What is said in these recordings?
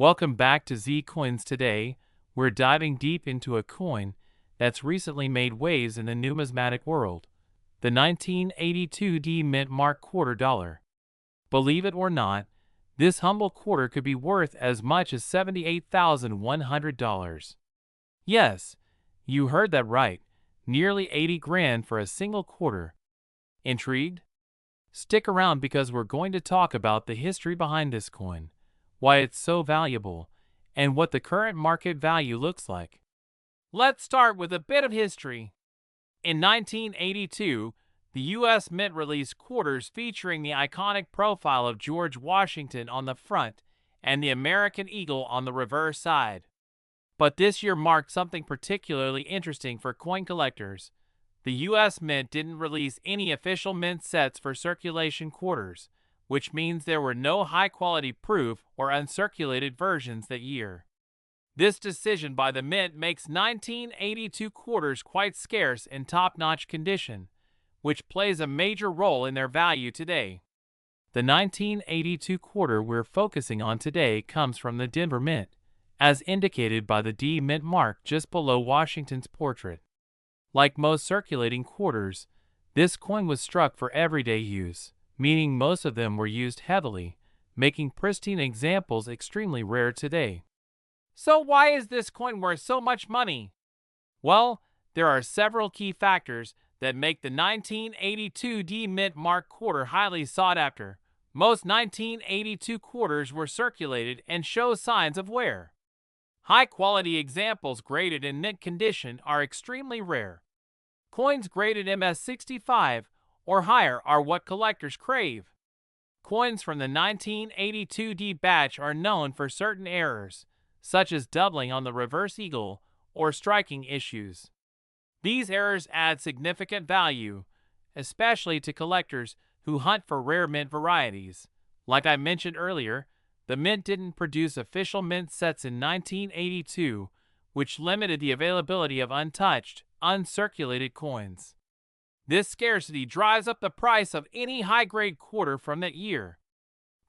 Welcome back to Z Coins. Today, we're diving deep into a coin that's recently made waves in the numismatic world, the 1982 D Mint Mark quarter dollar. Believe it or not, this humble quarter could be worth as much as $78,100. Yes, you heard that right, nearly 80 grand for a single quarter. Intrigued? Stick around because we're going to talk about the history behind this coin, why it's so valuable, and what the current market value looks like. Let's start with a bit of history. In 1982, the U.S. Mint released quarters featuring the iconic profile of George Washington on the front and the American eagle on the reverse side. But this year marked something particularly interesting for coin collectors. The U.S. Mint didn't release any official mint sets for circulation quarters, which means there were no high-quality proof or uncirculated versions that year. This decision by the Mint makes 1982 quarters quite scarce in top-notch condition, which plays a major role in their value today. The 1982 quarter we're focusing on today comes from the Denver Mint, as indicated by the D Mint mark just below Washington's portrait. Like most circulating quarters, this coin was struck for everyday use, meaning most of them were used heavily, making pristine examples extremely rare today. So why is this coin worth so much money? Well, there are several key factors that make the 1982 D Mint Mark quarter highly sought after. Most 1982 quarters were circulated and show signs of wear. High-quality examples graded in mint condition are extremely rare. Coins graded MS65 or higher are what collectors crave. Coins from the 1982 D batch are known for certain errors, such as doubling on the reverse eagle or striking issues. These errors add significant value, especially to collectors who hunt for rare mint varieties. Like I mentioned earlier, the Mint didn't produce official mint sets in 1982, which limited the availability of untouched, uncirculated coins. This scarcity drives up the price of any high-grade quarter from that year.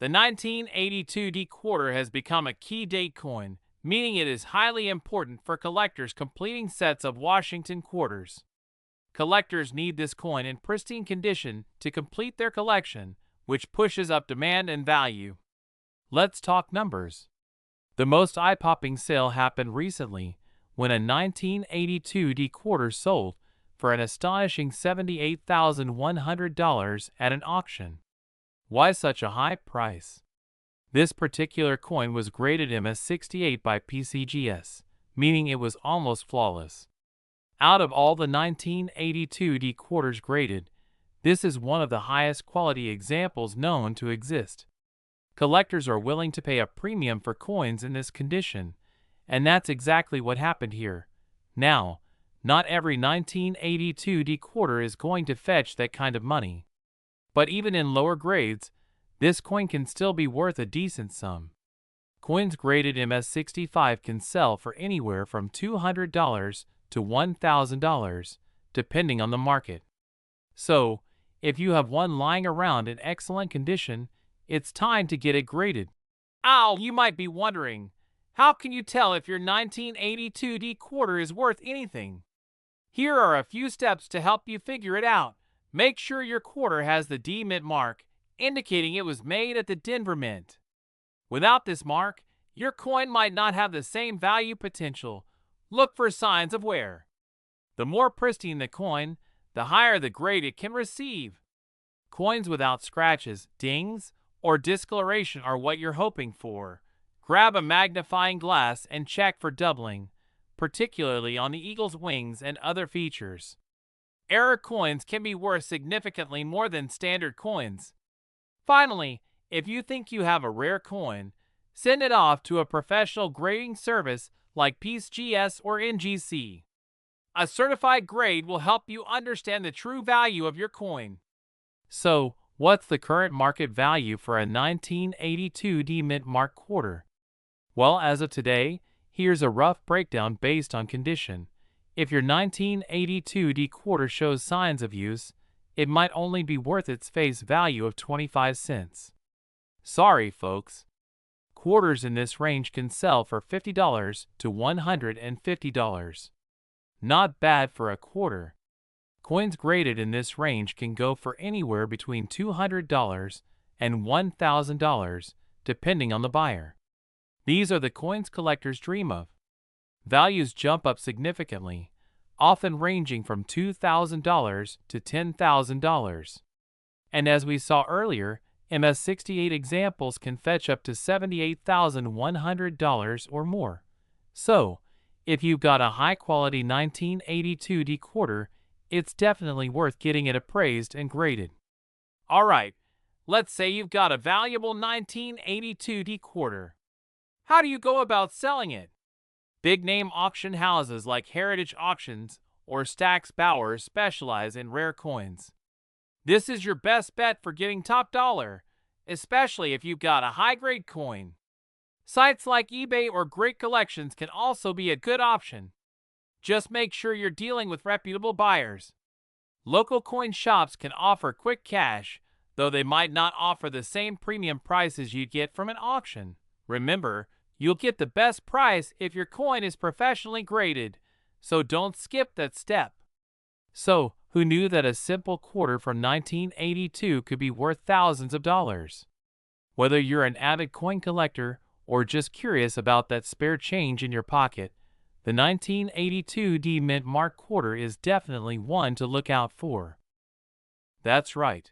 The 1982 D quarter has become a key date coin, meaning it is highly important for collectors completing sets of Washington quarters. Collectors need this coin in pristine condition to complete their collection, which pushes up demand and value. Let's talk numbers. The most eye-popping sale happened recently when a 1982 D quarter sold for an astonishing $78,100 at an auction. Why such a high price? This particular coin was graded MS68 by PCGS, meaning it was almost flawless. Out of all the 1982 D quarters graded, this is one of the highest quality examples known to exist. Collectors are willing to pay a premium for coins in this condition, and that's exactly what happened here. Now, not every 1982 D quarter is going to fetch that kind of money. But even in lower grades, this coin can still be worth a decent sum. Coins graded MS65 can sell for anywhere from $200 to $1,000, depending on the market. So, if you have one lying around in excellent condition, it's time to get it graded. Ow, you might be wondering, how can you tell if your 1982 D quarter is worth anything? Here are a few steps to help you figure it out. Make sure your quarter has the D Mint mark, indicating it was made at the Denver Mint. Without this mark, your coin might not have the same value potential. Look for signs of wear. The more pristine the coin, the higher the grade it can receive. Coins without scratches, dings, or discoloration are what you're hoping for. Grab a magnifying glass and check for doubling, particularly on the eagle's wings and other features. Error coins can be worth significantly more than standard coins. Finally, if you think you have a rare coin, send it off to a professional grading service like PCGS or NGC. A certified grade will help you understand the true value of your coin. So, what's the current market value for a 1982 D Mint Mark quarter? Well, as of today, here's a rough breakdown based on condition. If your 1982 D quarter shows signs of use, it might only be worth its face value of 25 cents. Sorry, folks. Quarters in this range can sell for $50 to $150. Not bad for a quarter. Coins graded in this range can go for anywhere between $200 and $1,000, depending on the buyer. These are the coins collectors dream of. Values jump up significantly, often ranging from $2,000 to $10,000. And as we saw earlier, MS-68 examples can fetch up to $78,100 or more. So, if you've got a high-quality 1982D quarter, it's definitely worth getting it appraised and graded. Alright, let's say you've got a valuable 1982D quarter. How do you go about selling it? Big-name auction houses like Heritage Auctions or Stack's Bowers specialize in rare coins. This is your best bet for getting top dollar, especially if you've got a high-grade coin. Sites like eBay or Great Collections can also be a good option. Just make sure you're dealing with reputable buyers. Local coin shops can offer quick cash, though they might not offer the same premium prices you'd get from an auction. Remember, you'll get the best price if your coin is professionally graded, so don't skip that step. So, who knew that a simple quarter from 1982 could be worth thousands of dollars? Whether you're an avid coin collector or just curious about that spare change in your pocket, the 1982D Mint Mark quarter is definitely one to look out for. That's right.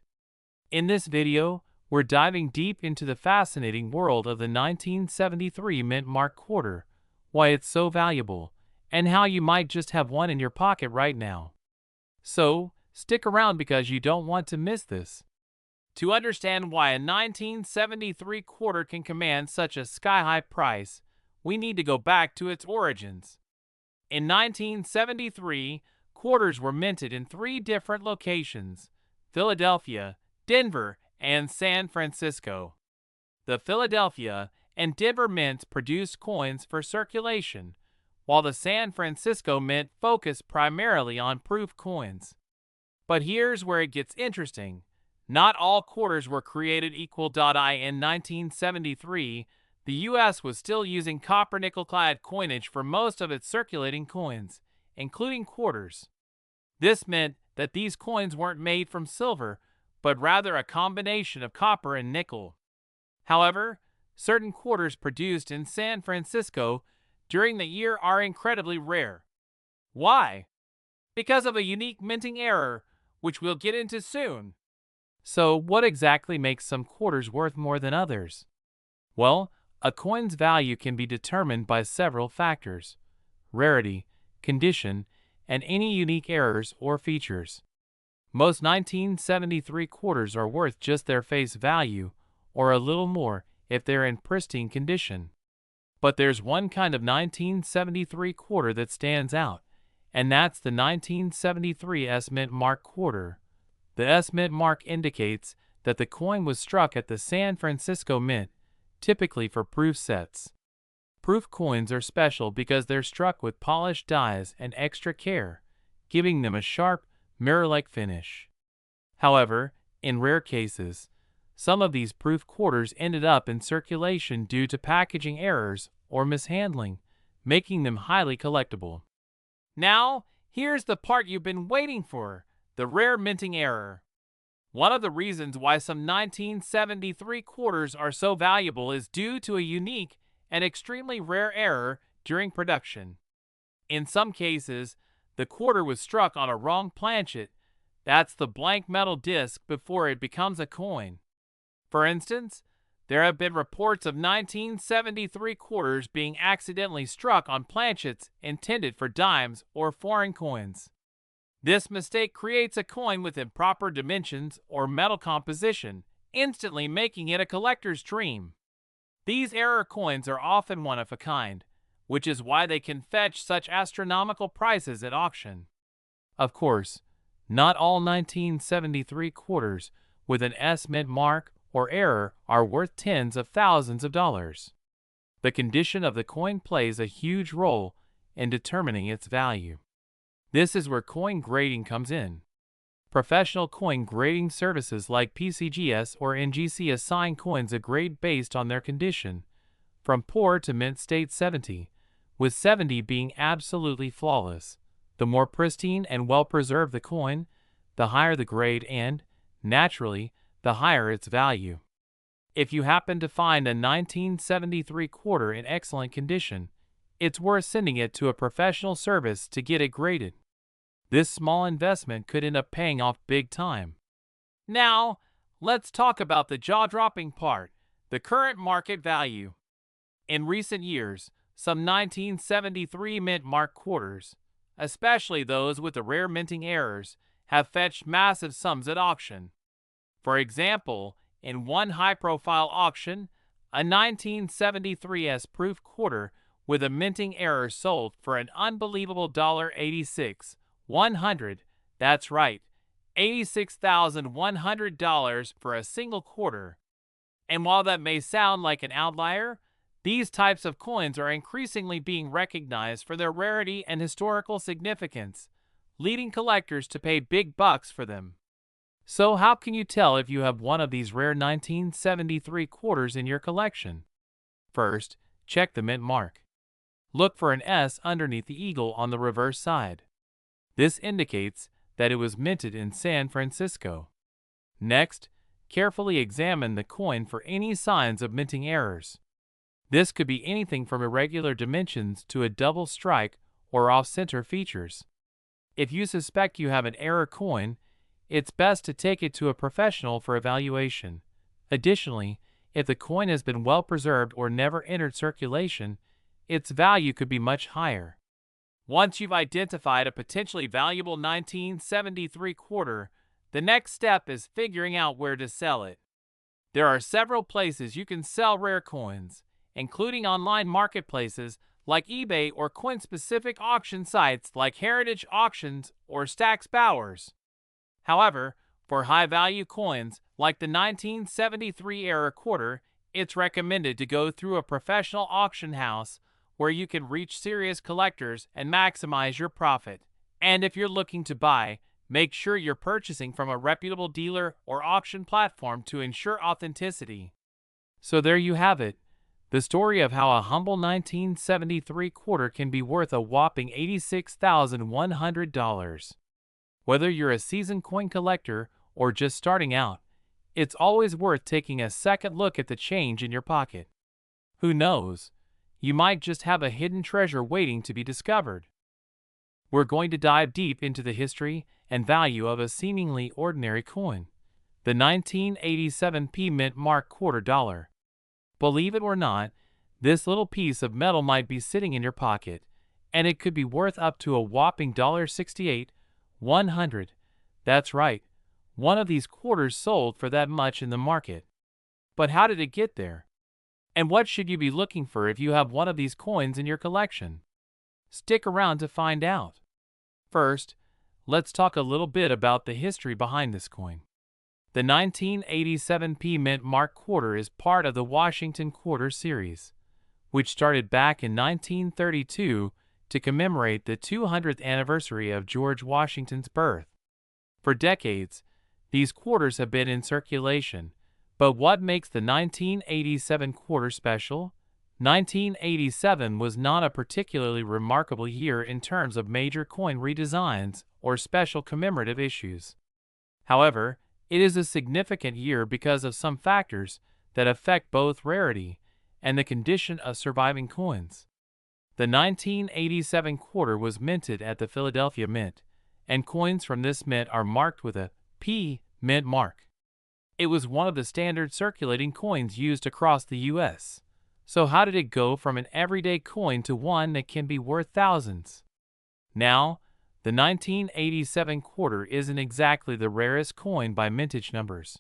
In this video, we're diving deep into the fascinating world of the 1973 Mint Mark quarter, why it's so valuable, and how you might just have one in your pocket right now. So, stick around because you don't want to miss this. To understand why a 1973 quarter can command such a sky-high price, we need to go back to its origins. In 1973, quarters were minted in 3 different locations: Philadelphia, Denver, and San Francisco. The Philadelphia and Denver mints produced coins for circulation, while the San Francisco Mint focused primarily on proof coins. But here's where it gets interesting. Not all quarters were created equal. In 1973, the U.S. was still using copper nickel-clad coinage for most of its circulating coins, including quarters. This meant that these coins weren't made from silver, but rather a combination of copper and nickel. However, certain quarters produced in San Francisco during the year are incredibly rare. Why? Because of a unique minting error, which we'll get into soon. So, what exactly makes some quarters worth more than others? Well, a coin's value can be determined by several factors: rarity, condition, and any unique errors or features. Most 1973 quarters are worth just their face value, or a little more if they're in pristine condition. But there's one kind of 1973 quarter that stands out, and that's the 1973 S-Mint Mark quarter. The S-Mint Mark indicates that the coin was struck at the San Francisco Mint, typically for proof sets. Proof coins are special because they're struck with polished dies and extra care, giving them a sharp, mirror-like finish. However, in rare cases, some of these proof quarters ended up in circulation due to packaging errors or mishandling, making them highly collectible. Now, here's the part you've been waiting for: the rare minting error. One of the reasons why some 1973 quarters are so valuable is due to a unique and extremely rare error during production. In some cases, the quarter was struck on a wrong planchet. That's the blank metal disc before it becomes a coin. For instance, there have been reports of 1973 quarters being accidentally struck on planchets intended for dimes or foreign coins. This mistake creates a coin with improper dimensions or metal composition, instantly making it a collector's dream. These error coins are often one of a kind, which is why they can fetch such astronomical prices at auction. Of course, not all 1973 quarters with an S-Mint mark or error are worth tens of thousands of dollars. The condition of the coin plays a huge role in determining its value. This is where coin grading comes in. Professional coin grading services like PCGS or NGC assign coins a grade based on their condition, from poor to mint state 70, with 70 being absolutely flawless. The more pristine and well-preserved the coin, the higher the grade and, naturally, the higher its value. If you happen to find a 1973 quarter in excellent condition, it's worth sending it to a professional service to get it graded. This small investment could end up paying off big time. Now, let's talk about the jaw-dropping part, the current market value. In recent years, some 1973 mint mark quarters, especially those with the rare minting errors, have fetched massive sums at auction. For example, in one high-profile auction, a 1973 proof quarter with a minting error sold for an unbelievable $86,100. That's right, $86,100 for a single quarter. And while that may sound like an outlier, these types of coins are increasingly being recognized for their rarity and historical significance, leading collectors to pay big bucks for them. So how can you tell if you have one of these rare 1973 quarters in your collection? First, check the mint mark. Look for an S underneath the eagle on the reverse side. This indicates that it was minted in San Francisco. Next, carefully examine the coin for any signs of minting errors. This could be anything from irregular dimensions to a double strike or off-center features. If you suspect you have an error coin, it's best to take it to a professional for evaluation. Additionally, if the coin has been well preserved or never entered circulation, its value could be much higher. Once you've identified a potentially valuable 1973 quarter, the next step is figuring out where to sell it. There are several places you can sell rare coins, including online marketplaces like eBay or coin-specific auction sites like Heritage Auctions or Stack's Bowers. However, for high-value coins like the 1973 era quarter, it's recommended to go through a professional auction house where you can reach serious collectors and maximize your profit. And if you're looking to buy, make sure you're purchasing from a reputable dealer or auction platform to ensure authenticity. So there you have it, the story of how a humble 1973 quarter can be worth a whopping $86,100. Whether you're a seasoned coin collector or just starting out, it's always worth taking a second look at the change in your pocket. Who knows? You might just have a hidden treasure waiting to be discovered. We're going to dive deep into the history and value of a seemingly ordinary coin, the 1987 mint mark quarter dollar. Believe it or not, this little piece of metal might be sitting in your pocket, and it could be worth up to a whopping $68,100. That's right, one of these quarters sold for that much in the market. But how did it get there? And what should you be looking for if you have one of these coins in your collection? Stick around to find out. First, let's talk a little bit about the history behind this coin. The 1987 mint mark quarter is part of the Washington Quarter series, which started back in 1932 to commemorate the 200th anniversary of George Washington's birth. For decades, these quarters have been in circulation. But what makes the 1987 quarter special? 1987 was not a particularly remarkable year in terms of major coin redesigns or special commemorative issues. However, it is a significant year because of some factors that affect both rarity and the condition of surviving coins. The 1987 quarter was minted at the Philadelphia Mint, and coins from this mint are marked with a P mint mark. It was one of the standard circulating coins used across the U.S. So how did it go from an everyday coin to one that can be worth thousands? Now, the 1987 quarter isn't exactly the rarest coin by mintage numbers.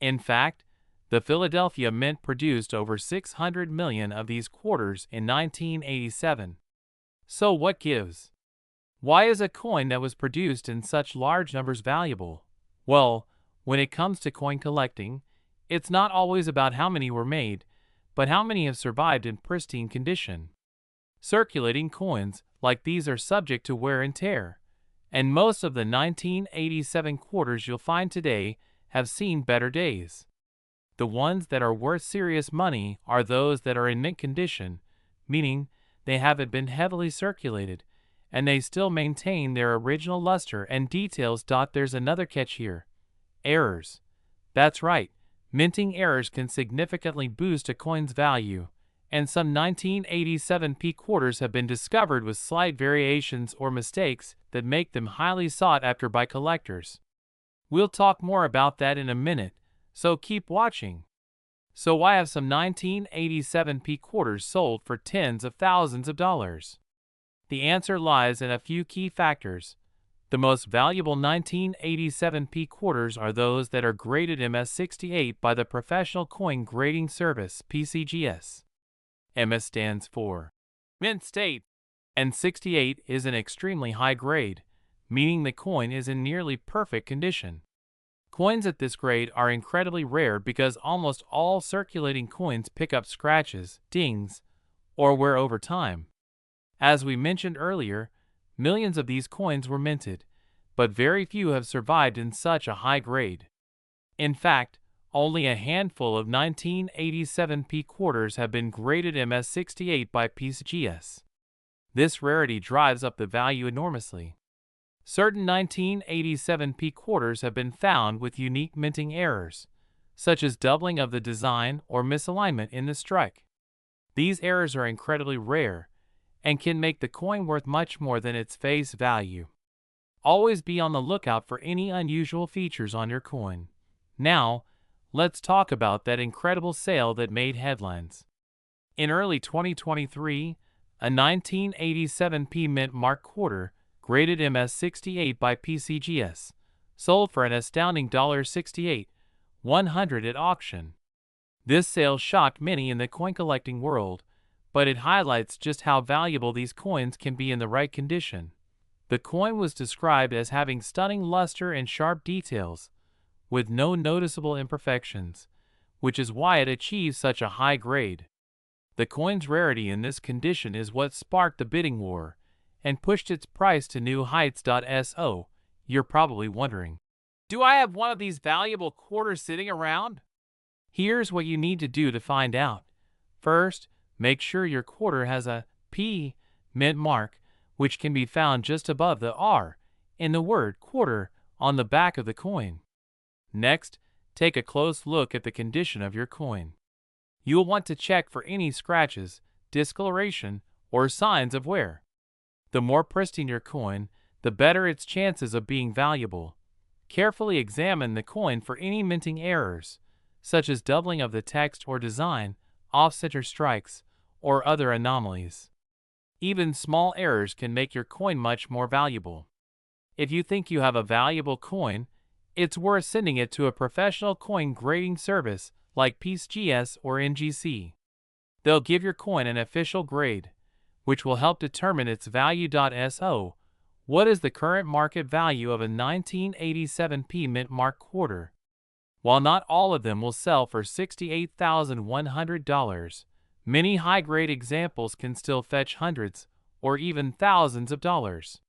In fact, the Philadelphia Mint produced over 600 million of these quarters in 1987. So what gives? Why is a coin that was produced in such large numbers valuable? Well, when it comes to coin collecting, it's not always about how many were made, but how many have survived in pristine condition. Circulating coins like these are subject to wear and tear, and most of the 1987 quarters you'll find today have seen better days. The ones that are worth serious money are those that are in mint condition, meaning they haven't been heavily circulated, and they still maintain their original luster and details. There's another catch here. Errors. That's right, minting errors can significantly boost a coin's value, and some 1987 P quarters have been discovered with slight variations or mistakes that make them highly sought after by collectors. We'll talk more about that in a minute, so keep watching. So why have some 1987 P quarters sold for tens of thousands of dollars? The answer lies in a few key factors. The most valuable 1987 P quarters are those that are graded MS68 by the Professional Coin Grading Service (PCGS). MS stands for Mint State, and 68 is an extremely high grade, meaning the coin is in nearly perfect condition. Coins at this grade are incredibly rare because almost all circulating coins pick up scratches, dings, or wear over time. As we mentioned earlier, millions of these coins were minted, but very few have survived in such a high grade. In fact, only a handful of 1987 P quarters have been graded MS68 by PCGS. This rarity drives up the value enormously. Certain 1987 P quarters have been found with unique minting errors, such as doubling of the design or misalignment in the strike. These errors are incredibly rare and can make the coin worth much more than its face value. Always be on the lookout for any unusual features on your coin. Now, let's talk about that incredible sale that made headlines. In early 2023, a 1987 P mint mark quarter, graded MS68 by PCGS, sold for an astounding $68,100 at auction. This sale shocked many in the coin collecting world, but it highlights just how valuable these coins can be in the right condition. The coin was described as having stunning luster and sharp details, with no noticeable imperfections, which is why it achieves such a high grade. The coin's rarity in this condition is what sparked the bidding war and pushed its price to new heights. So, you're probably wondering, do I have one of these valuable quarters sitting around? Here's what you need to do to find out. First, make sure your quarter has a P mint mark, which can be found just above the R in the word quarter on the back of the coin. Next, take a close look at the condition of your coin. You'll want to check for any scratches, discoloration, or signs of wear. The more pristine your coin, the better its chances of being valuable. Carefully examine the coin for any minting errors, such as doubling of the text or design, off-center strikes, or other anomalies. Even small errors can make your coin much more valuable. If you think you have a valuable coin, it's worth sending it to a professional coin grading service like PCGS or NGC. They'll give your coin an official grade, which will help determine its value. So, what is the current market value of a 1987 P mint mark quarter? While not all of them will sell for $68,100, many high-grade examples can still fetch hundreds or even thousands of dollars.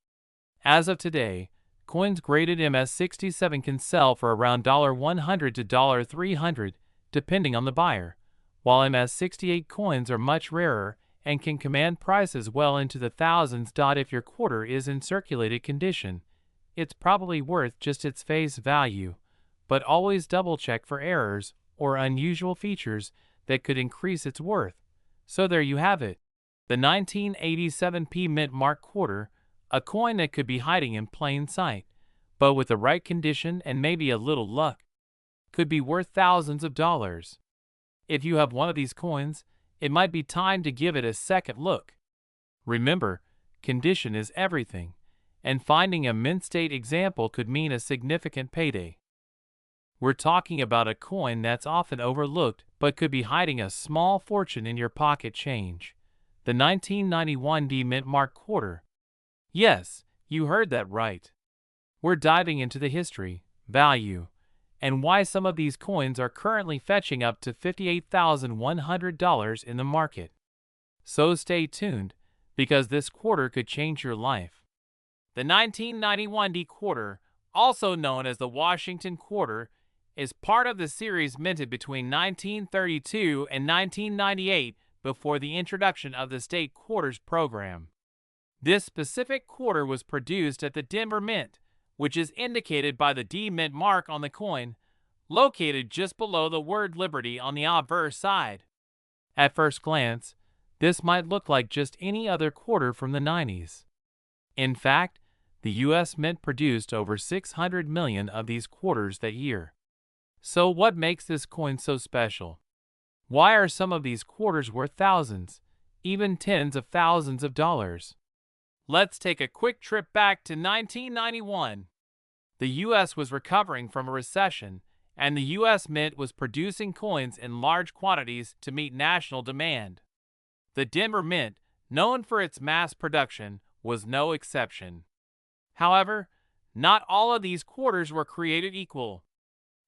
As of today, coins graded MS67 can sell for around $100 to $300, depending on the buyer, while MS68 coins are much rarer and can command prices well into the thousands. If your quarter is in circulated condition, it's probably worth just its face value, but always double-check for errors or unusual features that could increase its worth. So there you have it, the 1987 P mint mark quarter, a coin that could be hiding in plain sight, but with the right condition and maybe a little luck, could be worth thousands of dollars. If you have one of these coins, it might be time to give it a second look. Remember, condition is everything, and finding a mint state example could mean a significant payday. We're talking about a coin that's often overlooked but could be hiding a small fortune in your pocket change. The 1991 D mint mark quarter. Yes, you heard that right. We're diving into the history, value, and why some of these coins are currently fetching up to $58,100 in the market. So stay tuned, because this quarter could change your life. The 1991 D quarter, also known as the Washington quarter, is part of the series minted between 1932 and 1998 before the introduction of the state quarters program. This specific quarter was produced at the Denver Mint, which is indicated by the D Mint mark on the coin, located just below the word Liberty on the obverse side. At first glance, this might look like just any other quarter from the 90s. In fact, the U.S. Mint produced over 600 million of these quarters that year. So what makes this coin so special? Why are some of these quarters worth thousands, even tens of thousands of dollars? Let's take a quick trip back to 1991. The U.S. was recovering from a recession, and the U.S. Mint was producing coins in large quantities to meet national demand. The Denver Mint, known for its mass production, was no exception. However, not all of these quarters were created equal.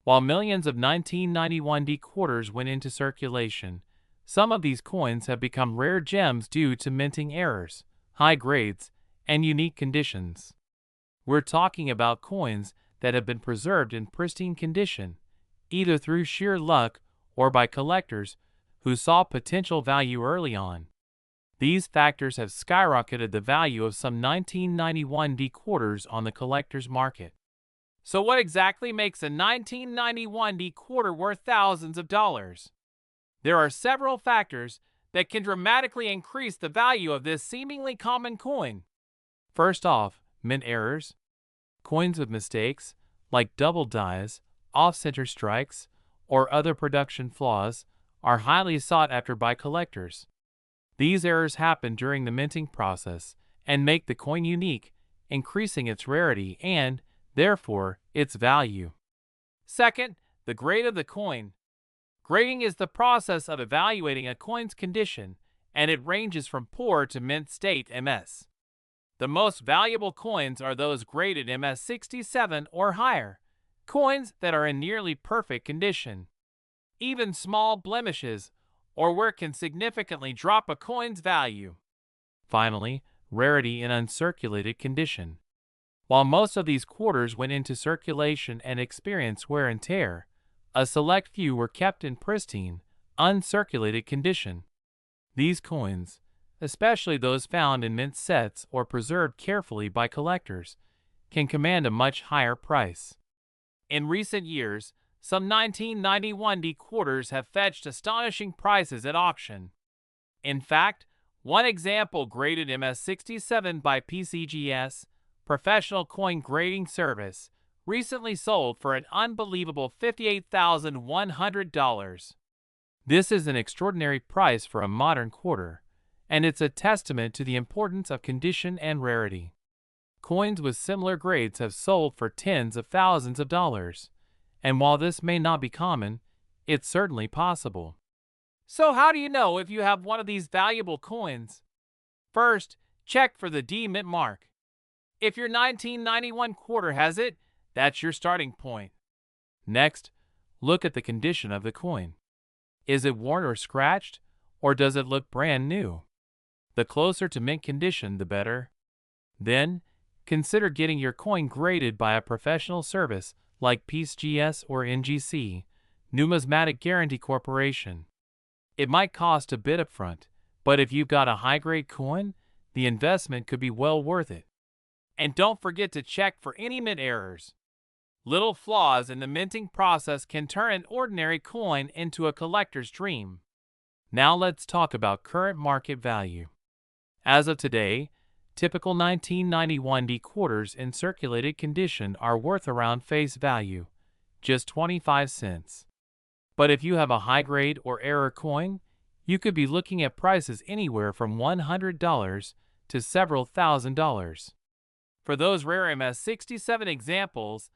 While millions of 1991 D quarters went into circulation, some of these coins have become rare gems due to minting errors, high grades, and unique conditions. We're talking about coins that have been preserved in pristine condition, either through sheer luck or by collectors who saw potential value early on. These factors have skyrocketed the value of some 1991 D quarters on the collector's market. So what exactly makes a 1991 D quarter worth thousands of dollars? There are several factors that can dramatically increase the value of this seemingly common coin. First off, mint errors. Coins with mistakes, like double dies, off-center strikes, or other production flaws, are highly sought after by collectors. These errors happen during the minting process and make the coin unique, increasing its rarity and, therefore, its value. Second, the grade of the coin. Grading is the process of evaluating a coin's condition, and it ranges from poor to mint state MS. The most valuable coins are those graded MS 67 or higher, coins that are in nearly perfect condition. Even small blemishes or work can significantly drop a coin's value. Finally, rarity in uncirculated condition. While most of these quarters went into circulation and experienced wear and tear, a select few were kept in pristine, uncirculated condition. These coins, especially those found in mint sets or preserved carefully by collectors, can command a much higher price. In recent years, some 1991 D quarters have fetched astonishing prices at auction. In fact, one example graded MS67 by PCGS, Professional Coin Grading Service, recently sold for an unbelievable $58,100. This is an extraordinary price for a modern quarter, and it's a testament to the importance of condition and rarity. Coins with similar grades have sold for tens of thousands of dollars, and while this may not be common, it's certainly possible. So how do you know if you have one of these valuable coins? First, check for the D Mint mark. If your 1991 quarter has it, that's your starting point. Next, look at the condition of the coin. Is it worn or scratched, or does it look brand new? The closer to mint condition, the better. Then, consider getting your coin graded by a professional service like PCGS or NGC, Numismatic Guarantee Corporation. It might cost a bit upfront, but if you've got a high-grade coin, the investment could be well worth it. And don't forget to check for any mint errors. Little flaws in the minting process can turn an ordinary coin into a collector's dream. Now let's talk about current market value. As of today, typical 1991 D quarters in circulated condition are worth around face value, just 25 cents. But if you have a high-grade or error coin, you could be looking at prices anywhere from $100 to several $1,000s. For those rare MS67 examples,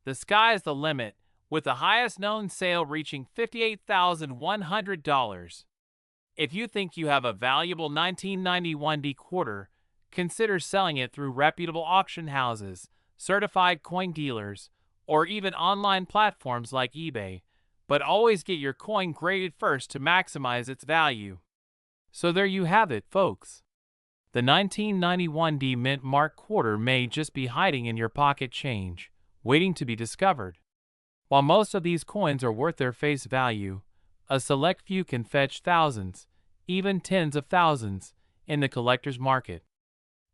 the sky's the limit, with the highest known sale reaching $58,100. If you think you have a valuable 1991 D quarter, consider selling it through reputable auction houses, certified coin dealers, or even online platforms like eBay, but always get your coin graded first to maximize its value. So there you have it, folks. The 1991 D Mint Mark quarter may just be hiding in your pocket change, waiting to be discovered. While most of these coins are worth their face value, a select few can fetch thousands, even tens of thousands, in the collector's market.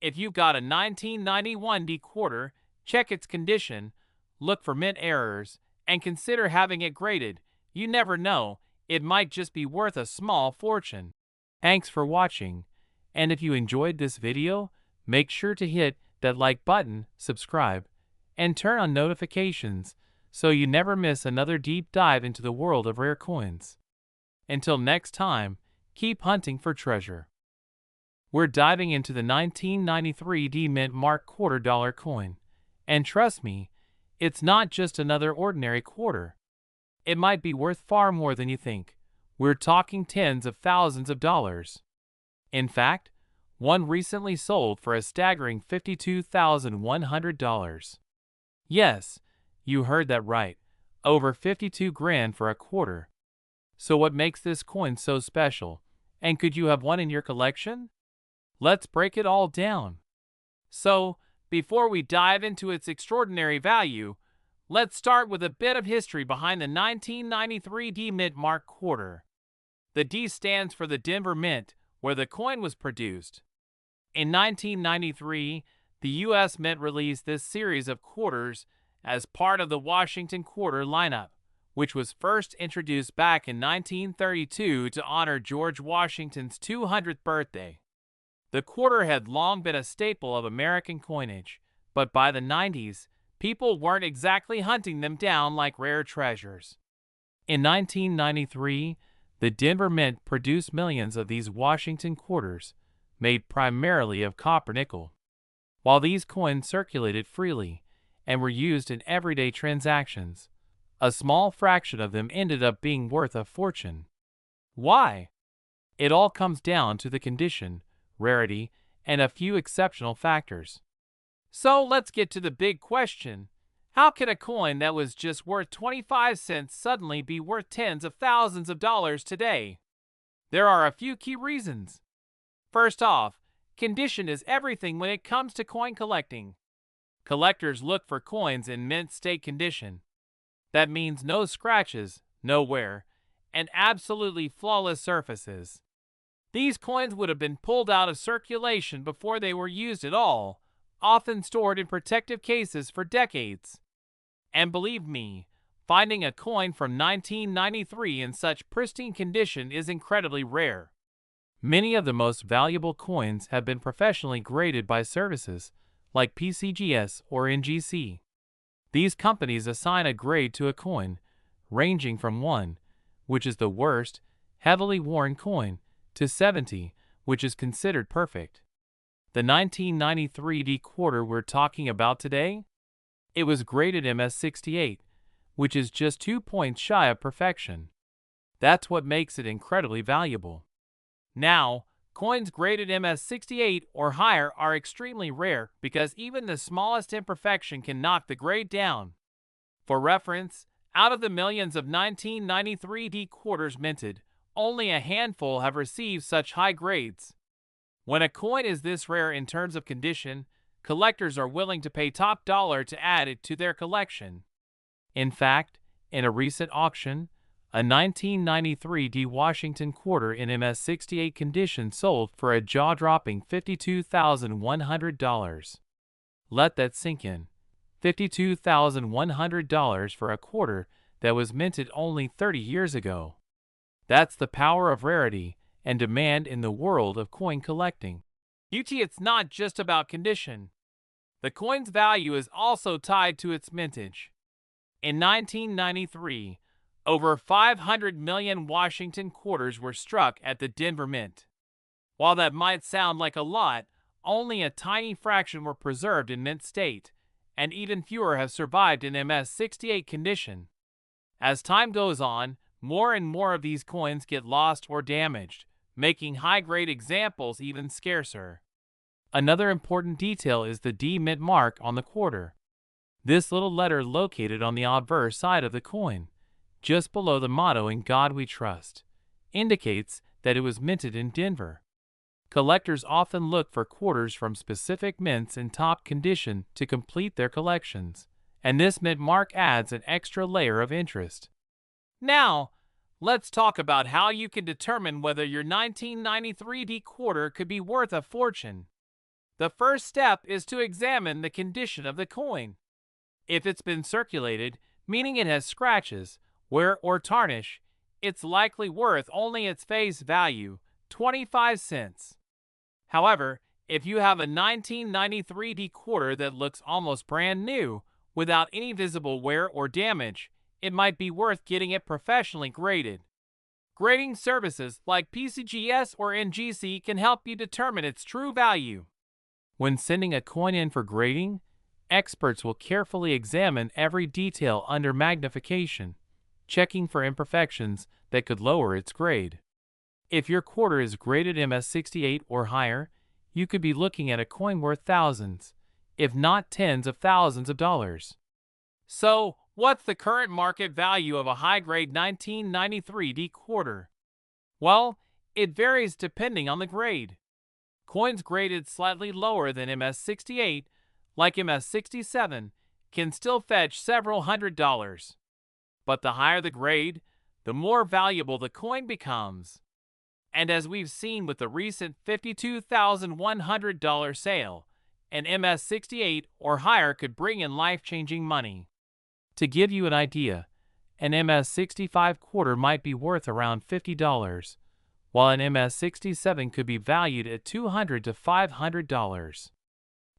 If you've got a 1991 D quarter, check its condition, look for mint errors, and consider having it graded. You never know, it might just be worth a small fortune. Thanks for watching, and if you enjoyed this video, make sure to hit that like button, subscribe, and turn on notifications so you never miss another deep dive into the world of rare coins. Until next time, keep hunting for treasure. We're diving into the 1993 D Mint Mark $quarter coin. And trust me, it's not just another ordinary quarter. It might be worth far more than you think. We're talking tens of thousands of dollars. In fact, one recently sold for a staggering $52,100. Yes, you heard that right. Over 52 grand for a quarter. So what makes this coin so special? And could you have one in your collection? Let's break it all down. So, before we dive into its extraordinary value, let's start with a bit of history behind the 1993 D Mint Mark quarter. The D stands for the Denver Mint, where the coin was produced. In 1993, the U.S. Mint released this series of quarters as part of the Washington quarter lineup, which was first introduced back in 1932 to honor George Washington's 200th birthday. The quarter had long been a staple of American coinage, but by the 90s, people weren't exactly hunting them down like rare treasures. In 1993, the Denver Mint produced millions of these Washington quarters, made primarily of copper nickel. While these coins circulated freely and were used in everyday transactions, a small fraction of them ended up being worth a fortune. Why? It all comes down to the condition, rarity, and a few exceptional factors. So let's get to the big question. How can a coin that was just worth 25 cents suddenly be worth tens of thousands of dollars today? There are a few key reasons. First off, condition is everything when it comes to coin collecting. Collectors look for coins in mint state condition. That means no scratches, no wear, and absolutely flawless surfaces. These coins would have been pulled out of circulation before they were used at all, often stored in protective cases for decades. And believe me, finding a coin from 1993 in such pristine condition is incredibly rare. Many of the most valuable coins have been professionally graded by services like PCGS or NGC. These companies assign a grade to a coin, ranging from 1, which is the worst, heavily worn coin, to 70, which is considered perfect. The 1993 D quarter we're talking about today? It was graded MS68, which is just 2 points shy of perfection. That's what makes it incredibly valuable. Now, coins graded MS68 or higher are extremely rare because even the smallest imperfection can knock the grade down. For reference, out of the millions of 1993 D quarters minted, only a handful have received such high grades. When a coin is this rare in terms of condition, collectors are willing to pay top dollar to add it to their collection. In fact, in a recent auction, a 1993 D Washington quarter in MS68 condition sold for a jaw-dropping $52,100. Let that sink in. $52,100 for a quarter that was minted only 30 years ago. That's the power of rarity and demand in the world of coin collecting. It's not just about condition. The coin's value is also tied to its mintage. In 1993, over 500 million Washington quarters were struck at the Denver Mint. While that might sound like a lot, only a tiny fraction were preserved in mint state, and even fewer have survived in MS68 condition. As time goes on, more and more of these coins get lost or damaged, making high-grade examples even scarcer. Another important detail is the D Mint mark on the quarter. This little letter located on the obverse side of the coin, just below the motto "In God We Trust," indicates that it was minted in Denver. Collectors often look for quarters from specific mints in top condition to complete their collections, and this mint mark adds an extra layer of interest. Now, let's talk about how you can determine whether your 1993 D quarter could be worth a fortune. The first step is to examine the condition of the coin. If it's been circulated, meaning it has scratches, wear, or tarnish, it's likely worth only its face value, 25 cents. However, if you have a 1993 D quarter that looks almost brand new, without any visible wear or damage, it might be worth getting it professionally graded. Grading services like PCGS or NGC can help you determine its true value. When sending a coin in for grading, experts will carefully examine every detail under magnification, checking for imperfections that could lower its grade. If your quarter is graded MS68 or higher, you could be looking at a coin worth thousands, if not tens of thousands of dollars. So, what's the current market value of a high-grade 1993 D quarter? Well, it varies depending on the grade. Coins graded slightly lower than MS68, like MS67, can still fetch several $100s. But the higher the grade, the more valuable the coin becomes. And as we've seen with the recent $52,100 sale, an MS68 or higher could bring in life-changing money. To give you an idea, an MS65 quarter might be worth around $50, while an MS67 could be valued at $200 to $500.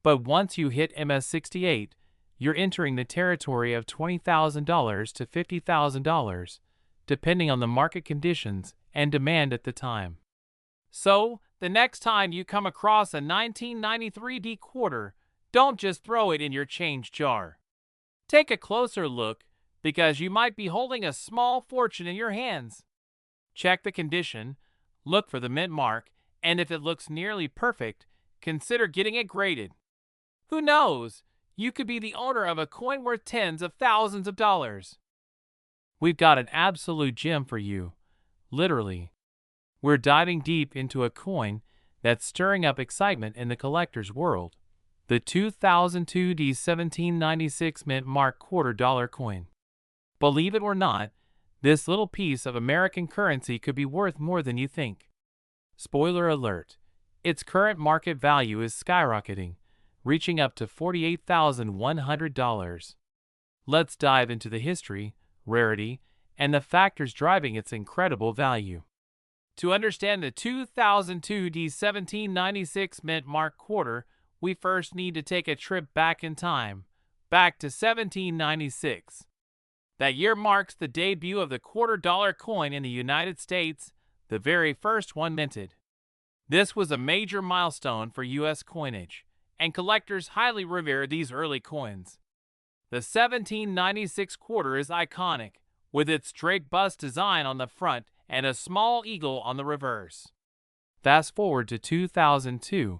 But once you hit MS68, you're entering the territory of $20,000 to $50,000, depending on the market conditions and demand at the time. So, the next time you come across a 1993 D quarter, don't just throw it in your change jar. Take a closer look, because you might be holding a small fortune in your hands. Check the condition, look for the mint mark, and if it looks nearly perfect, consider getting it graded. Who knows? You could be the owner of a coin worth tens of thousands of dollars. We've got an absolute gem for you. Literally. We're diving deep into a coin that's stirring up excitement in the collector's world. The 2002 D1796 mint mark $quarter coin. Believe it or not, this little piece of American currency could be worth more than you think. Spoiler alert, its current market value is skyrocketing, reaching up to $48,100. Let's dive into the history, rarity, and the factors driving its incredible value. To understand the 2002 D1796 mint mark quarter, we first need to take a trip back in time, back to 1796. That year marks the debut of the $quarter coin in the United States, the very first one minted. This was a major milestone for U.S. coinage, and collectors highly revere these early coins. The 1796 quarter is iconic, with its Drake bust design on the front and a small eagle on the reverse. Fast forward to 2002,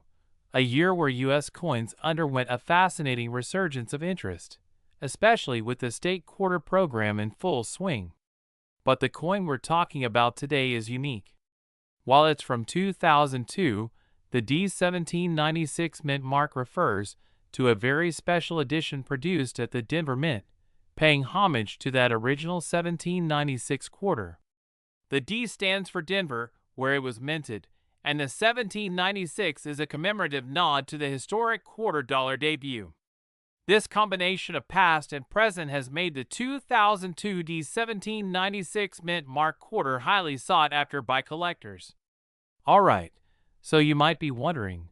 a year where U.S. coins underwent a fascinating resurgence of interest, especially with the state quarter program in full swing. But the coin we're talking about today is unique. While it's from 2002, the D1796 mint mark refers to a very special edition produced at the Denver Mint, paying homage to that original 1796 quarter. The D stands for Denver, where it was minted, and the 1796 is a commemorative nod to the historic $quarter debut. This combination of past and present has made the 2002 D1796 mint mark quarter highly sought after by collectors. Alright, so you might be wondering,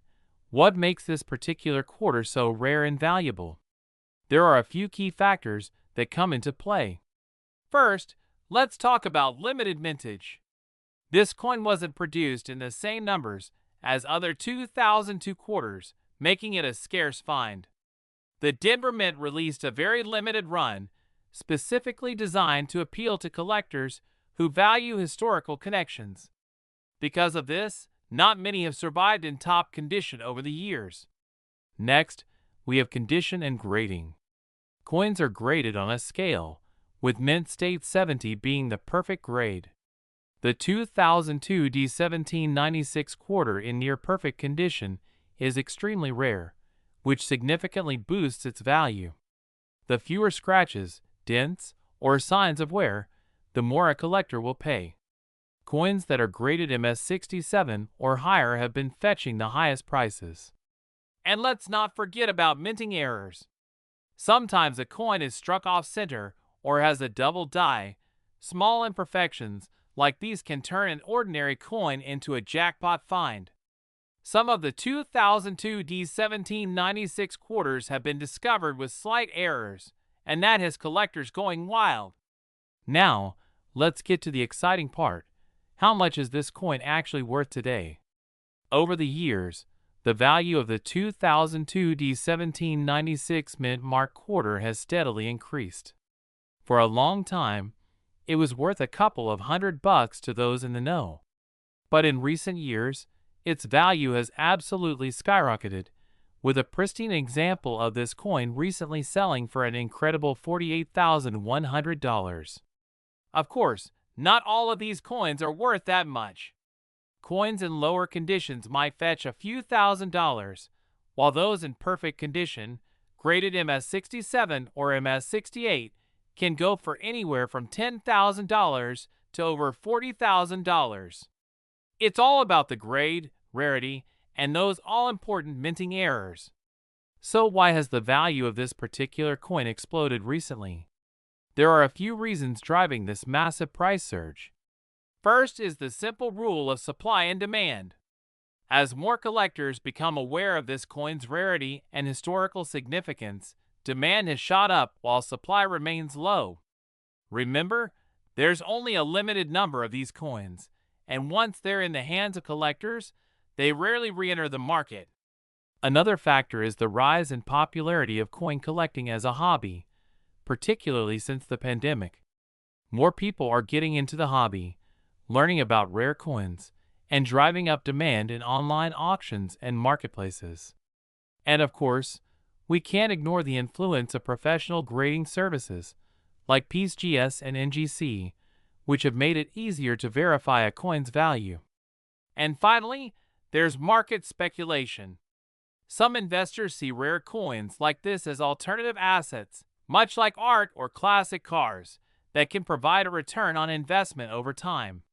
what makes this particular quarter so rare and valuable? There are a few key factors that come into play. First, let's talk about limited mintage. This coin wasn't produced in the same numbers as other 2002 quarters, making it a scarce find. The Denver Mint released a very limited run, specifically designed to appeal to collectors who value historical connections. Because of this, not many have survived in top condition over the years. Next, we have condition and grading. Coins are graded on a scale, with mint state 70 being the perfect grade. The 2002 D1796 quarter in near perfect condition is extremely rare, which significantly boosts its value. The fewer scratches, dents, or signs of wear, the more a collector will pay. Coins that are graded MS67 or higher have been fetching the highest prices. And let's not forget about minting errors. Sometimes a coin is struck off center or has a double die. Small imperfections like these can turn an ordinary coin into a jackpot find. Some of the 2002 D1796 quarters have been discovered with slight errors, and that has collectors going wild. Now, let's get to the exciting part. How much is this coin actually worth today? Over the years, the value of the 2002 D1796 mint mark quarter has steadily increased. For a long time, it was worth a couple of $100 to those in the know. But in recent years, its value has absolutely skyrocketed, with a pristine example of this coin recently selling for an incredible $48,100. Of course, not all of these coins are worth that much. Coins in lower conditions might fetch a few $1,000s, while those in perfect condition, graded MS67 or MS68, can go for anywhere from $10,000 to over $40,000. It's all about the grade, rarity, and those all-important minting errors. So why has the value of this particular coin exploded recently? There are a few reasons driving this massive price surge. First is the simple rule of supply and demand. As more collectors become aware of this coin's rarity and historical significance, demand has shot up while supply remains low. Remember, there's only a limited number of these coins, and once they're in the hands of collectors, they rarely re-enter the market. Another factor is the rise in popularity of coin collecting as a hobby, particularly since the pandemic. More people are getting into the hobby, learning about rare coins, and driving up demand in online auctions and marketplaces. And of course, we can't ignore the influence of professional grading services like PSGS and NGC, which have made it easier to verify a coin's value. And finally, there's market speculation. Some investors see rare coins like this as alternative assets, much like art or classic cars, that can provide a return on investment over time.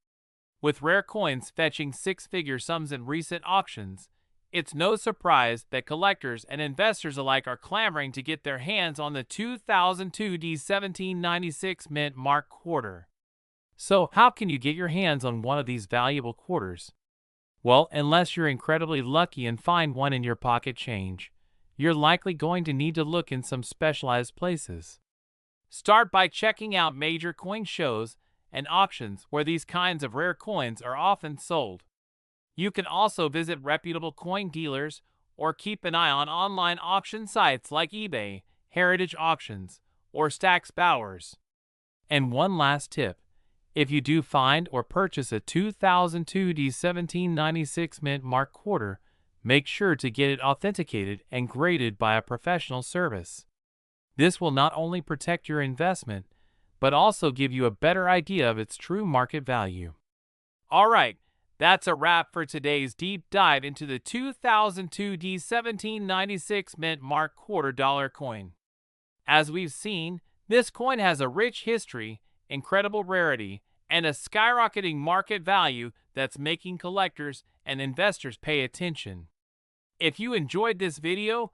With rare coins fetching six-figure sums in recent auctions, it's no surprise that collectors and investors alike are clamoring to get their hands on the 2002 D1796 mint mark quarter. So, how can you get your hands on one of these valuable quarters? Well, unless you're incredibly lucky and find one in your pocket change, you're likely going to need to look in some specialized places. Start by checking out major coin shows and auctions where these kinds of rare coins are often sold. You can also visit reputable coin dealers or keep an eye on online auction sites like eBay, Heritage Auctions, or Stax Bowers. And one last tip. If you do find or purchase a 2002 D1796 mint mark quarter, make sure to get it authenticated and graded by a professional service. This will not only protect your investment, but also give you a better idea of its true market value. Alright, that's a wrap for today's deep dive into the 2002 D1796 mint mark quarter dollar coin. As we've seen, this coin has a rich history, incredible rarity, and a skyrocketing market value that's making collectors and investors pay attention. If you enjoyed this video,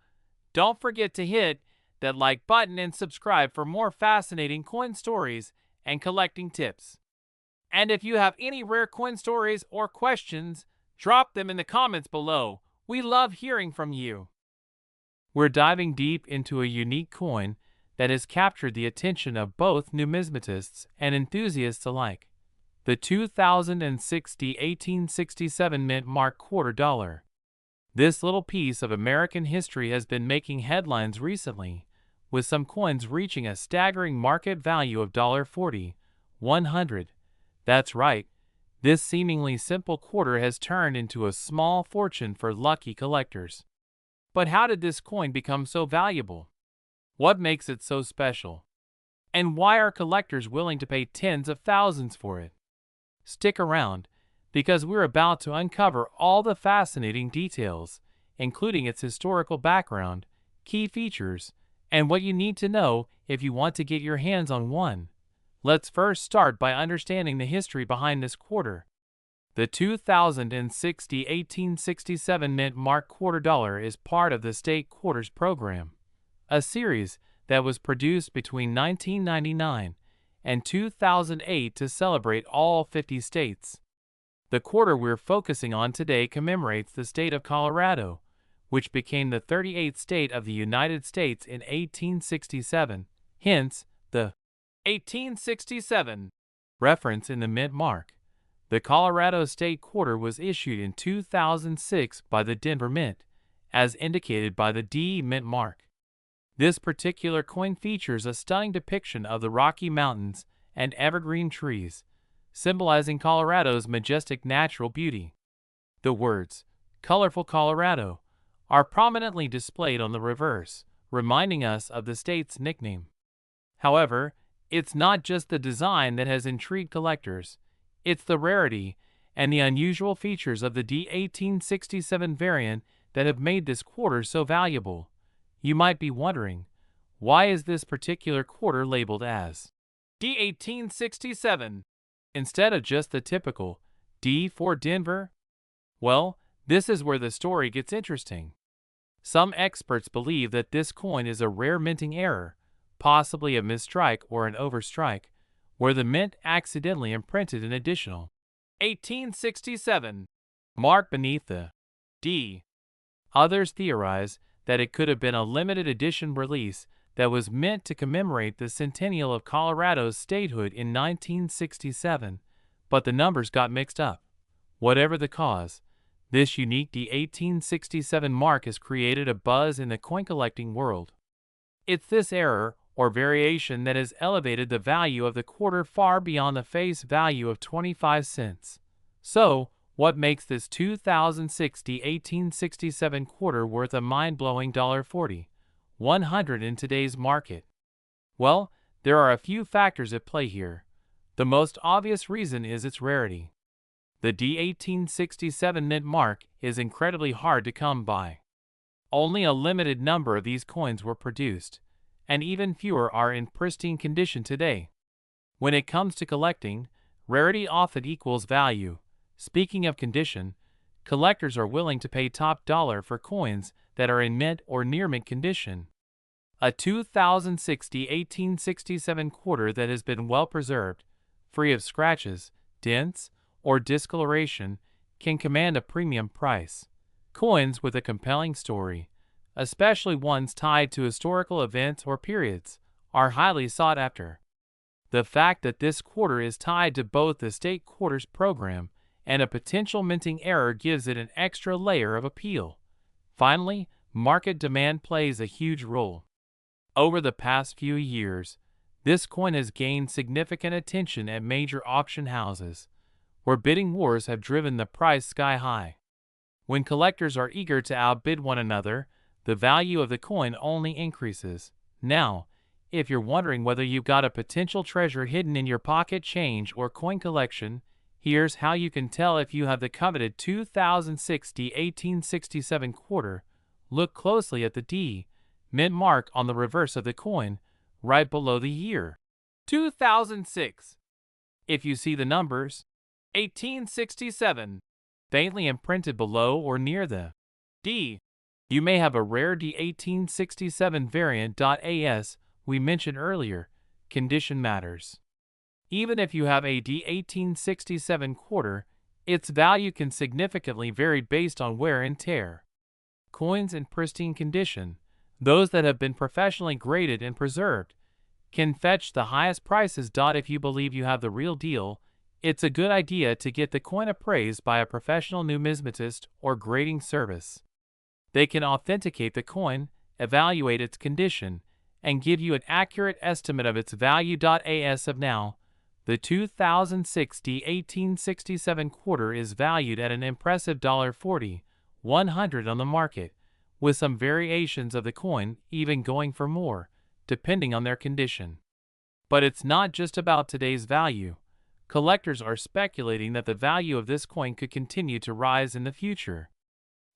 don't forget to hit that like button and subscribe for more fascinating coin stories and collecting tips. And if you have any rare coin stories or questions, drop them in the comments below. We love hearing from you. We're diving deep into a unique coin that has captured the attention of both numismatists and enthusiasts alike. The 2006 1867 mint mark quarter dollar. This little piece of American history has been making headlines recently, with some coins reaching a staggering market value of $40, $100. That's right, this seemingly simple quarter has turned into a small fortune for lucky collectors. But how did this coin become so valuable? What makes it so special? And why are collectors willing to pay tens of thousands for it? Stick around, because we're about to uncover all the fascinating details, including its historical background, key features, and what you need to know if you want to get your hands on one. Let's first start by understanding the history behind this quarter. The 2060 1867 mint mark quarter dollar is part of the State Quarters program, a series that was produced between 1999 and 2008 to celebrate all 50 states. The quarter we're focusing on today commemorates the state of Colorado, which became the 38th state of the United States in 1867, hence the 1867 reference in the mint mark. The Colorado State Quarter was issued in 2006 by the Denver Mint, as indicated by the D mint mark. This particular coin features a stunning depiction of the Rocky Mountains and evergreen trees, symbolizing Colorado's majestic natural beauty. The words, "Colorful Colorado," are prominently displayed on the reverse, reminding us of the state's nickname. However, it's not just the design that has intrigued collectors. It's the rarity and the unusual features of the D1867 variant that have made this quarter so valuable. You might be wondering, why is this particular quarter labeled as D1867 instead of just the typical D for Denver? Well, this is where the story gets interesting. Some experts believe that this coin is a rare minting error, possibly a misstrike or an overstrike, where the mint accidentally imprinted an additional 1867 mark beneath the D. Others theorize that it could have been a limited edition release that was meant to commemorate the centennial of Colorado's statehood in 1967, but the numbers got mixed up. Whatever the cause, this unique D1867 mark has created a buzz in the coin collecting world. It's this error or variation that has elevated the value of the quarter far beyond the face value of 25 cents. So, what makes this 2060 1867 quarter worth a mind-blowing $40,100 in today's market? Well, there are a few factors at play here. The most obvious reason is its rarity. The D1867 mint mark is incredibly hard to come by. Only a limited number of these coins were produced, and even fewer are in pristine condition today. When it comes to collecting, rarity often equals value. Speaking of condition, collectors are willing to pay top dollar for coins that are in mint or near mint condition. A 2060 1867 quarter that has been well preserved, free of scratches, dents, or discoloration, can command a premium price. Coins with a compelling story, especially ones tied to historical events or periods, are highly sought after. The fact that this quarter is tied to both the State Quarters program and a potential minting error gives it an extra layer of appeal. Finally, market demand plays a huge role. Over the past few years, this coin has gained significant attention at major auction houses, where bidding wars have driven the price sky high. When collectors are eager to outbid one another, the value of the coin only increases. Now, if you're wondering whether you've got a potential treasure hidden in your pocket change or coin collection, here's how you can tell if you have the coveted 2060 1867 quarter. Look closely at the D mint mark on the reverse of the coin, right below the year 2006. If you see the numbers 1867 faintly imprinted below or near the D, you may have a rare D1867 variant. As we mentioned earlier, condition matters. Even if you have a D1867 quarter, its value can significantly vary based on wear and tear. Coins in pristine condition, those that have been professionally graded and preserved, can fetch the highest prices. If you believe you have the real deal, it's a good idea to get the coin appraised by a professional numismatist or grading service. They can authenticate the coin, evaluate its condition, and give you an accurate estimate of its value. As of now, the 2060 1867 quarter is valued at an impressive $40,100 on the market, with some variations of the coin even going for more, depending on their condition. But it's not just about today's value. Collectors are speculating that the value of this coin could continue to rise in the future.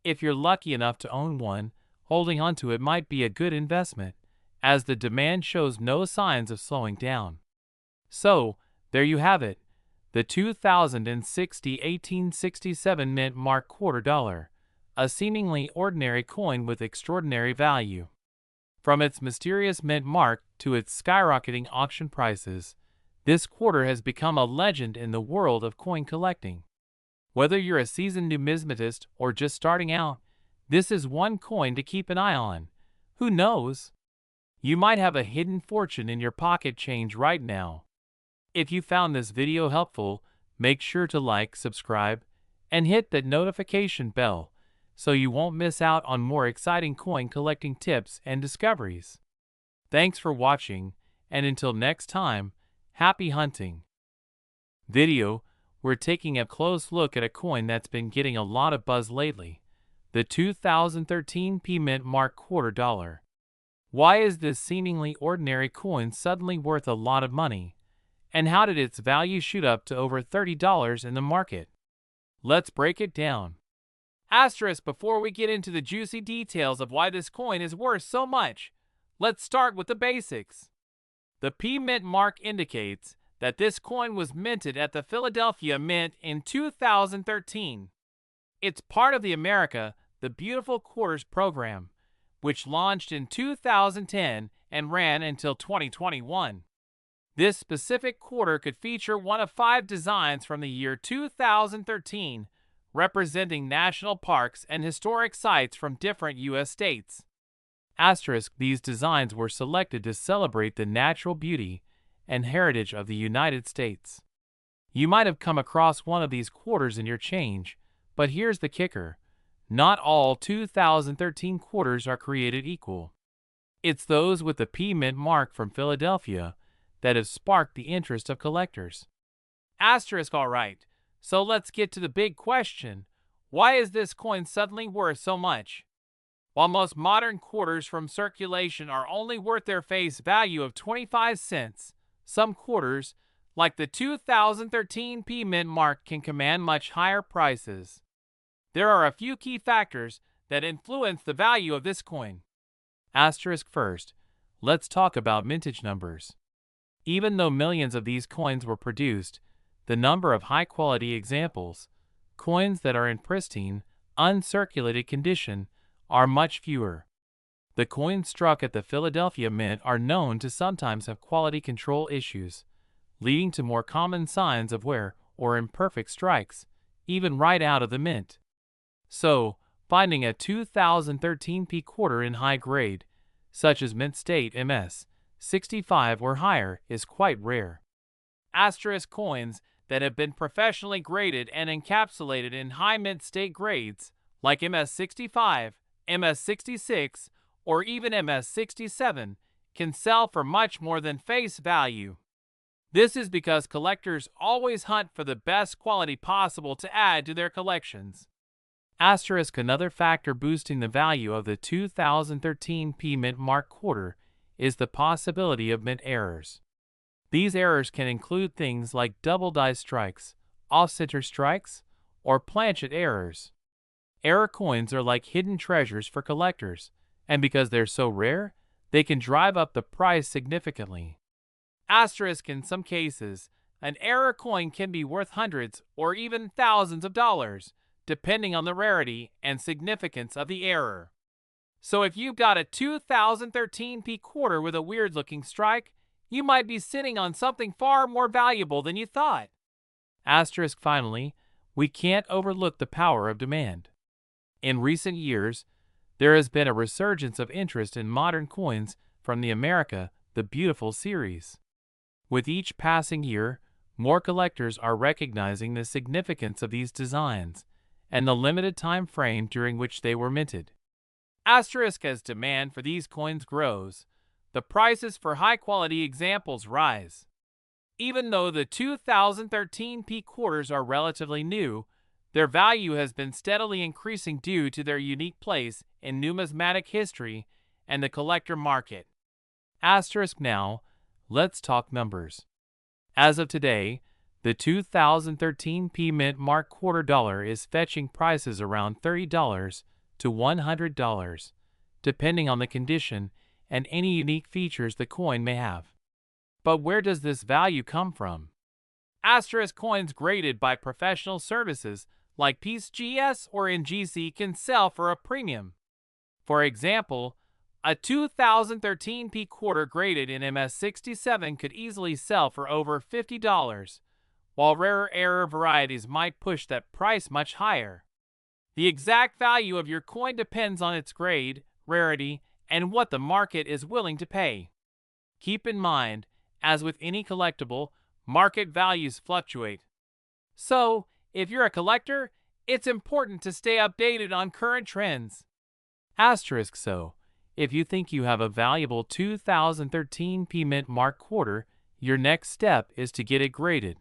If you're lucky enough to own one, holding onto it might be a good investment. as the demand shows no signs of slowing down. So, there you have it, the 2060 1867 mint mark quarter dollar, a seemingly ordinary coin with extraordinary value. From its mysterious mint mark to its skyrocketing auction prices, this quarter has become a legend in the world of coin collecting. Whether you're a seasoned numismatist or just starting out, this is one coin to keep an eye on. Who knows? You might have a hidden fortune in your pocket change right now. If you found this video helpful, make sure to like, subscribe, and hit that notification bell so you won't miss out on more exciting coin collecting tips and discoveries. Thanks for watching, and until next time, happy hunting. Video, we're taking a close look at a coin that's been getting a lot of buzz lately, the 2013 mint mark quarter dollar. Why is this seemingly ordinary coin suddenly worth a lot of money? And how did its value shoot up to over $30 in the market? Let's break it down. Asterisk before we get into the juicy details of why this coin is worth so much, let's start with the basics. The P mint mark indicates that this coin was minted at the Philadelphia Mint in 2013. It's part of the America, the Beautiful Quarters program, which launched in 2010 and ran until 2021. This specific quarter could feature one of 5 designs from the year 2013, representing national parks and historic sites from different U.S. states. Asterisk, these designs were selected to celebrate the natural beauty and heritage of the United States. You might have come across one of these quarters in your change, but here's the kicker. Not all 2013 quarters are created equal. It's those with the P mint mark from Philadelphia that have sparked the interest of collectors. Asterisk, alright, so let's get to the big question. Why is this coin suddenly worth so much? While most modern quarters from circulation are only worth their face value of 25 cents, some quarters, like the 2013 P mint mark, can command much higher prices. There are a few key factors that influence the value of this coin. Asterisk first, let's talk about mintage numbers. Even though millions of these coins were produced, the number of high-quality examples, coins that are in pristine, uncirculated condition, are much fewer. The coins struck at the Philadelphia Mint are known to sometimes have quality control issues, leading to more common signs of wear or imperfect strikes, even right out of the mint. So, finding a 2013 P quarter in high grade, such as mint state MS 65 or higher, is quite rare. Asterisk coins that have been professionally graded and encapsulated in high mint state grades, like MS 65, MS 66, or even MS 67, can sell for much more than face value. This is because collectors always hunt for the best quality possible to add to their collections. Asterisk, another factor boosting the value of the 2013 P mint mark quarter is the possibility of mint errors. These errors can include things like double die strikes, off-center strikes, or planchet errors. Error coins are like hidden treasures for collectors, and because they're so rare, they can drive up the price significantly. Asterisk, in some cases, an error coin can be worth hundreds or even thousands of dollars, depending on the rarity and significance of the error. So if you've got a 2013 P quarter with a weird-looking strike, you might be sitting on something far more valuable than you thought. Asterisk, finally, we can't overlook the power of demand. In recent years, there has been a resurgence of interest in modern coins from the America, the Beautiful series. With each passing year, more collectors are recognizing the significance of these designs and the limited time frame during which they were minted. Asterisk, as demand for these coins grows, the prices for high-quality examples rise. Even though the 2013 P quarters are relatively new, their value has been steadily increasing due to their unique place in numismatic history and the collector market. Asterisk, now, let's talk numbers. As of today, the 2013 P mint mark quarter dollar is fetching prices around $30 to $100, depending on the condition and any unique features the coin may have. But where does this value come from? Asterisk coins graded by professional services like PCGS or NGC can sell for a premium. For example, a 2013 P quarter graded in MS67 could easily sell for over $50, while rarer error varieties might push that price much higher. The exact value of your coin depends on its grade, rarity, and what the market is willing to pay. Keep in mind, as with any collectible, market values fluctuate. So, if you're a collector, it's important to stay updated on current trends. Asterisk so, if you think you have a valuable 2013 P Mint Mark quarter, your next step is to get it graded.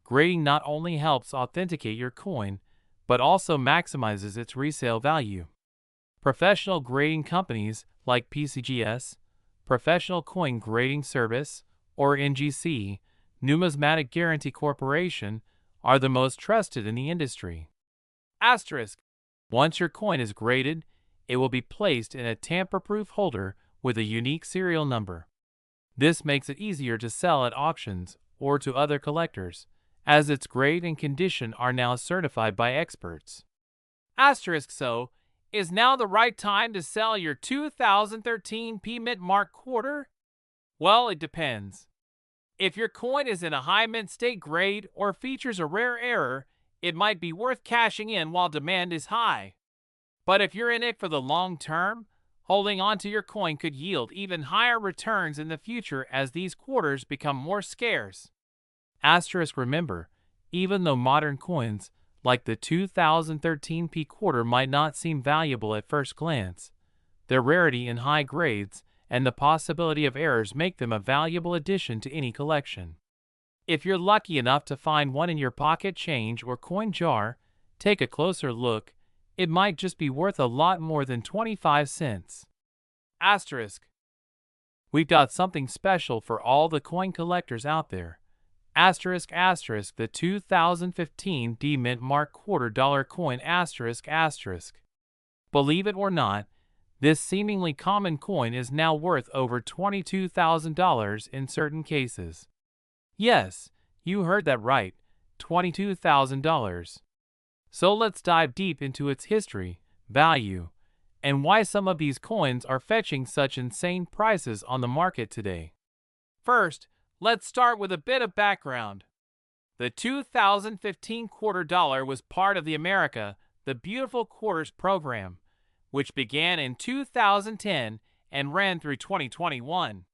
Grading not only helps authenticate your coin, but also maximizes its resale value. Professional grading companies like PCGS, Professional Coin Grading Service, or NGC, Numismatic Guarantee Corporation, are the most trusted in the industry. Asterisk. Once your coin is graded, it will be placed in a tamper-proof holder with a unique serial number. This makes it easier to sell at auctions or to other collectors, as its grade and condition are now certified by experts. Asterisk so, is now the right time to sell your 2013 P Mint Mark quarter? Well, it depends. If your coin is in a high mint state grade or features a rare error, it might be worth cashing in while demand is high. But if you're in it for the long term, holding on to your coin could yield even higher returns in the future as these quarters become more scarce. Asterisk remember, even though modern coins, like the 2013 P quarter, might not seem valuable at first glance, their rarity in high grades and the possibility of errors make them a valuable addition to any collection. If you're lucky enough to find one in your pocket change or coin jar, take a closer look. It might just be worth a lot more than 25 cents. Asterisk. We've got something special for all the coin collectors out there. Asterisk asterisk the 2015 D Mint Mark quarter dollar coin asterisk asterisk. Believe it or not, this seemingly common coin is now worth over $22,000 in certain cases. Yes, you heard that right, $22,000. So let's dive deep into its history, value, and why some of these coins are fetching such insane prices on the market today. First, let's start with a bit of background. The 2015 quarter dollar was part of the America, the Beautiful Quarters program, which began in 2010 and ran through 2021.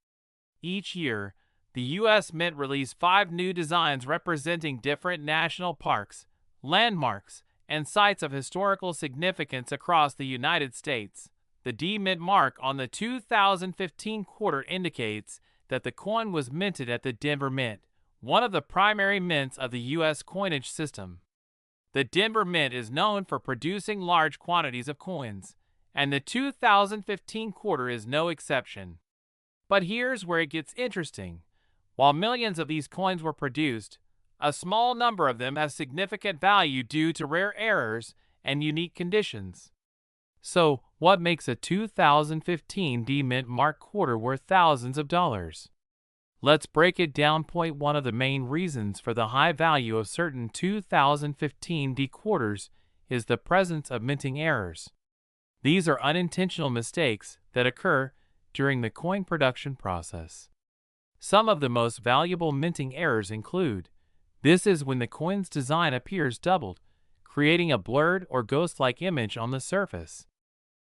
Each year, the U.S. Mint released 5 new designs representing different national parks, landmarks, and sites of historical significance across the United States. The D Mint mark on the 2015 quarter indicates that the coin was minted at the Denver Mint, one of the primary mints of the U.S. coinage system. The Denver Mint is known for producing large quantities of coins, and the 2015 quarter is no exception. But here's where it gets interesting. While millions of these coins were produced, a small number of them have significant value due to rare errors and unique conditions. So, what makes a 2015 D Mint Mark quarter worth thousands of dollars? Let's break it down. Point 1 of the main reasons for the high value of certain 2015 D quarters is the presence of minting errors. These are unintentional mistakes that occur during the coin production process. Some of the most valuable minting errors include: this is when the coin's design appears doubled, creating a blurred or ghost-like image on the surface.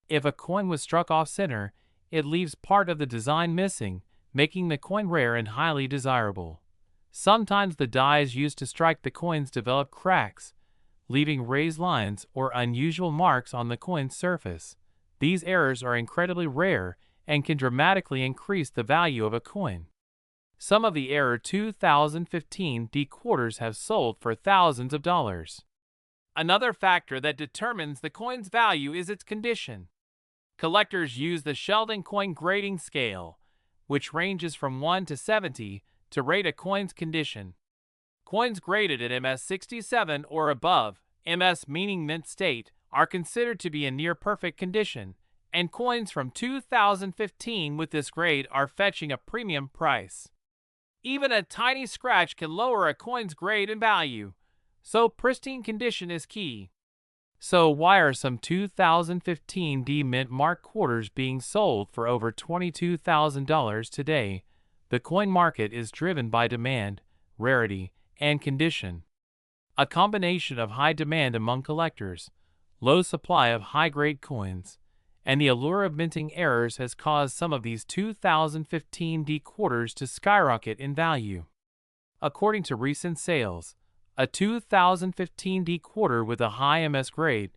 If a coin was struck off-center, it leaves part of the design missing, making the coin rare and highly desirable. Sometimes the dies used to strike the coins develop cracks, leaving raised lines or unusual marks on the coin's surface. These errors are incredibly rare and can dramatically increase the value of a coin. Some of the error 2015 D quarters have sold for thousands of dollars. Another factor that determines the coin's value is its condition. Collectors use the Sheldon coin grading scale, which ranges from 1 to 70, to rate a coin's condition. Coins graded at MS67 or above, MS meaning mint state, are considered to be in near perfect condition, and coins from 2015 with this grade are fetching a premium price. Even a tiny scratch can lower a coin's grade and value, so pristine condition is key. So why are some 2015 D mint mark quarters being sold for over $22,000 today? The coin market is driven by demand, rarity, and condition. A combination of high demand among collectors, low supply of high-grade coins, and the allure of minting errors has caused some of these 2015 D quarters to skyrocket in value. According to recent sales, a 2015 D quarter with a high MS grade,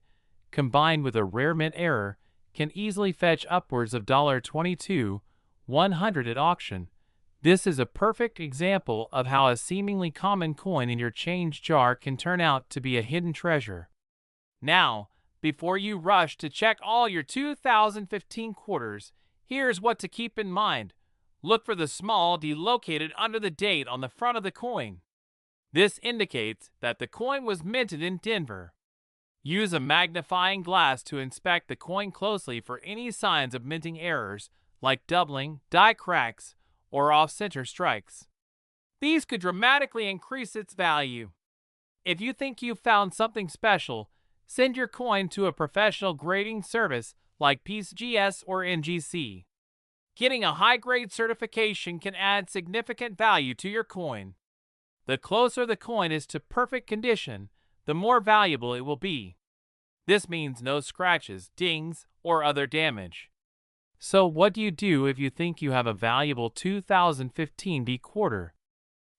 combined with a rare mint error, can easily fetch upwards of $22,100 at auction. This is a perfect example of how a seemingly common coin in your change jar can turn out to be a hidden treasure. Now, before you rush to check all your 2015 quarters, here's what to keep in mind. Look for the small D located under the date on the front of the coin. This indicates that the coin was minted in Denver. Use a magnifying glass to inspect the coin closely for any signs of minting errors, like doubling, die cracks, or off-center strikes. These could dramatically increase its value. If you think you've found something special, send your coin to a professional grading service like PCGS or NGC. Getting a high-grade certification can add significant value to your coin. The closer the coin is to perfect condition, the more valuable it will be. This means no scratches, dings, or other damage. So what do you do if you think you have a valuable 2015 D quarter?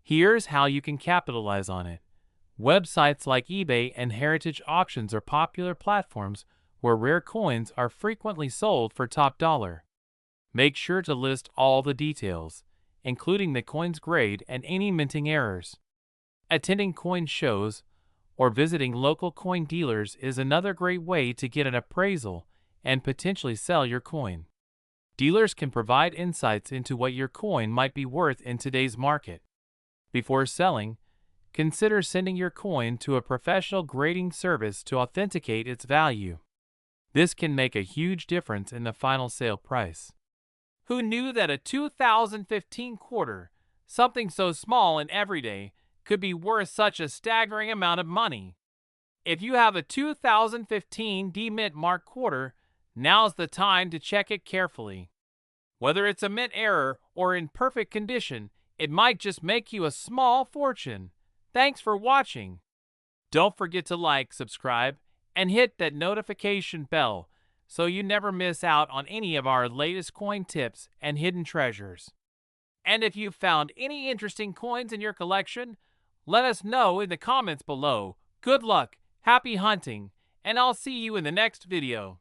Here's how you can capitalize on it. Websites like eBay and heritage auctions are popular platforms where rare coins are frequently sold for top dollar. Make sure to list all the details, including the coin's grade and any minting errors. Attending coin shows or visiting local coin dealers is another great way to get an appraisal and potentially sell your coin. Dealers can provide insights into what your coin might be worth in today's market. Before selling, consider sending your coin to a professional grading service to authenticate its value. This can make a huge difference in the final sale price. Who knew that a 2015 quarter, something so small and everyday, could be worth such a staggering amount of money? If you have a 2015 D mint mark quarter, now's the time to check it carefully. Whether it's a mint error or in perfect condition, it might just make you a small fortune. Thanks for watching. Don't forget to like, subscribe, and hit that notification bell so you never miss out on any of our latest coin tips and hidden treasures. And if you've found any interesting coins in your collection, let us know in the comments below. Good luck, happy hunting, and I'll see you in the next video.